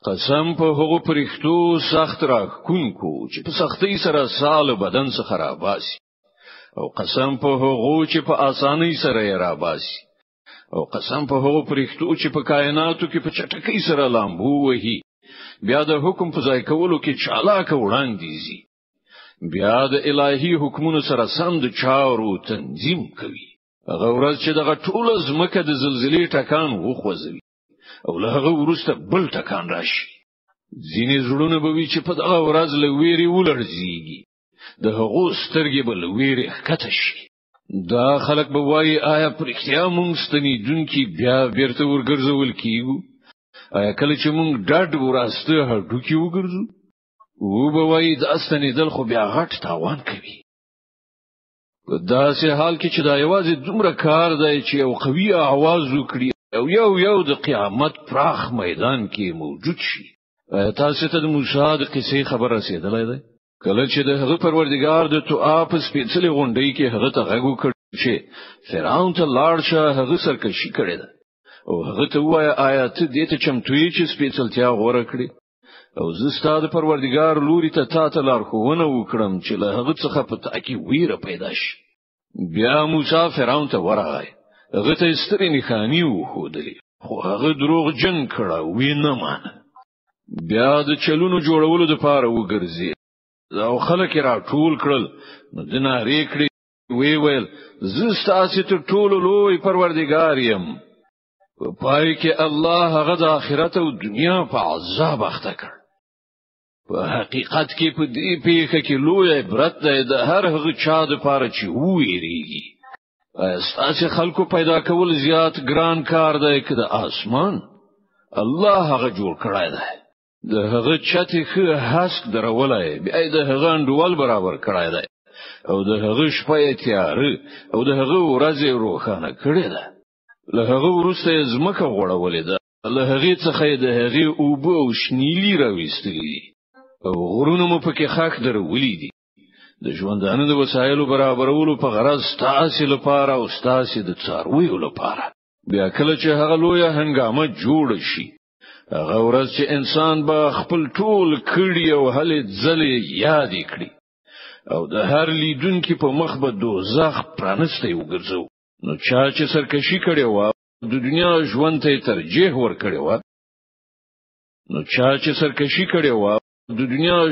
قسم په هغو پرښتو سخت راکونکو چې په سختۍ سره سال بدن څخه راباسي، او قسم په هغو چې په اسانۍ سره یې راباسي، او قسم په هغو پرښتو چې په کائناتو کې په چټکۍ سره لامبو وهي، بیا د حکم په ځای کولو کې چالاک وړاندې ځي، بیا د الهي حکمونو سره سم د چارو تنظیم کوي. هغه ورځ چې دغه ټوله ځمکه د زلزلې ټکان وخوځوي او له هغه وروسته بل ټکان راشي. ځینې زړونه به وي چې په دغه ورځ له ویرې ولړزيږي، د هغو سترګې به له ویرې ښکته شي. دا خلک به وایي آیا پر اختیا مونږ ستنیدونکي بیا بیرته ورګرځول کیږو؟ آیا کله چې مونږ ډاډ وراسته هډوکي وګرځو؟ او به وایي دا ستنیدل خو بیا غټ تاوان کوي. په داسې حال کې چې دا یوازې دومره کار دی چې یو قوي आवाज وکړي او یو د قیامت پراخ میدان کې موجود شي. تاسو ته د موسی د قصې خبر رسیدلای دی؟ کله چې د هغه پروردګار د توآ په سپېڅلې غونډۍ کې هغه ته غږ وکړ چې فرعون ته لاړ شه، هغه سرکشي کړې ده او هغه ته وایي آیا ته دې ته چمتوې چې سپېڅلتیا غوړه کړې؟ او زه ستاسو د پروردګار لوري ته تاسو لارښوونه وکړم چې له هغه څخه په تاکي ویره پیدا شي. بیا موسی فرعون ته ورغی، هغه ته سترې نښانې وښودلې، خو هغه دروغ جن کړه وینه مانه. بیا د چلونو جوړولو لپاره وګرځي او خلک را ټول کړل، نو د نارې کړې ویل زه ستاسو ته ټول لوی پروردګار یم. په پای کې الله هغه د آخرت او دنیا په عذاب اخته کړ. په حقیقت کې په دې پیښه کې لوی عبرت دی د هر هغه چا لپاره چې وېریږي. ستاسو خلکو پیدا کول زیات ګران کار دی که د اسمان الله هغه جوړ کړی دی. د هغه چته خو حسک درولای بیا د هغه انډول برابر کړای دی او د هغه شپه تیار او د هغه ورځ روښانه کړی دی. له هغه وروسته ځمکه غوړولې ده، له هغه څخه د هغه اوبه او شنیلی راوېستلې دي او غرونه مو پکې خاک درولې دي. د ژوندانه د وسایلو برابرولو په غرض تاسو لپاره او تاسو د څارویو لپاره. بیا کله چې هغه لویه هنګامه جوړ شي، هغه ورځ چې انسان به خپل ټول کړي او هلې ځلې یاد کړي او د هر لیدونکو په مخ به دوزخ پرانسته وګرځو. نو چا چې سرکشي کړي و د دنیا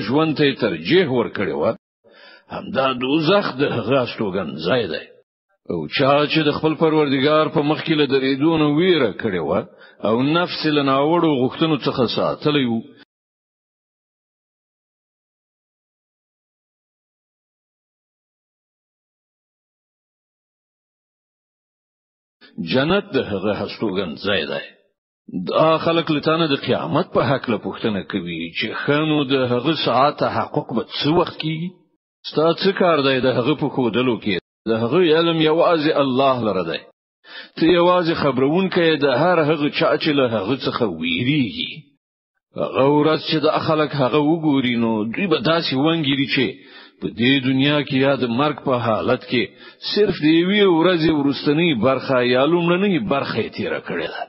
ژوند ته ترجیح ور کړی و، همدا دوزخ د هغه استوګن ځای دی. او چا چې د خپل پروردګار په مخ کې له درېدون ویره کړې و او نفس له ناوړو غوښتنو څخه ساتلی و، جنت د هغه هستوګن ځای دی. دا خلک لتانه د قیامت په حق له پوښتنه کوي چې خنو د هغه ساعت تحقق به څه وخت کیږي؟ ستاسو کار دی د هغه په خودلو کې د هغه علم یوازې الله لره دی. ته یوازې خبرون کې د هر هغه چا چې له هغه څخه ویریږي. هغه ورځ چې د خلک هغه وګوري نو دوی به داسې وانګيري چې په دې دنیا کې یا د مرګ په حالت کې صرف دی وی ورځې ورستنی برخه یا لومړنی برخه تیر کړې ده.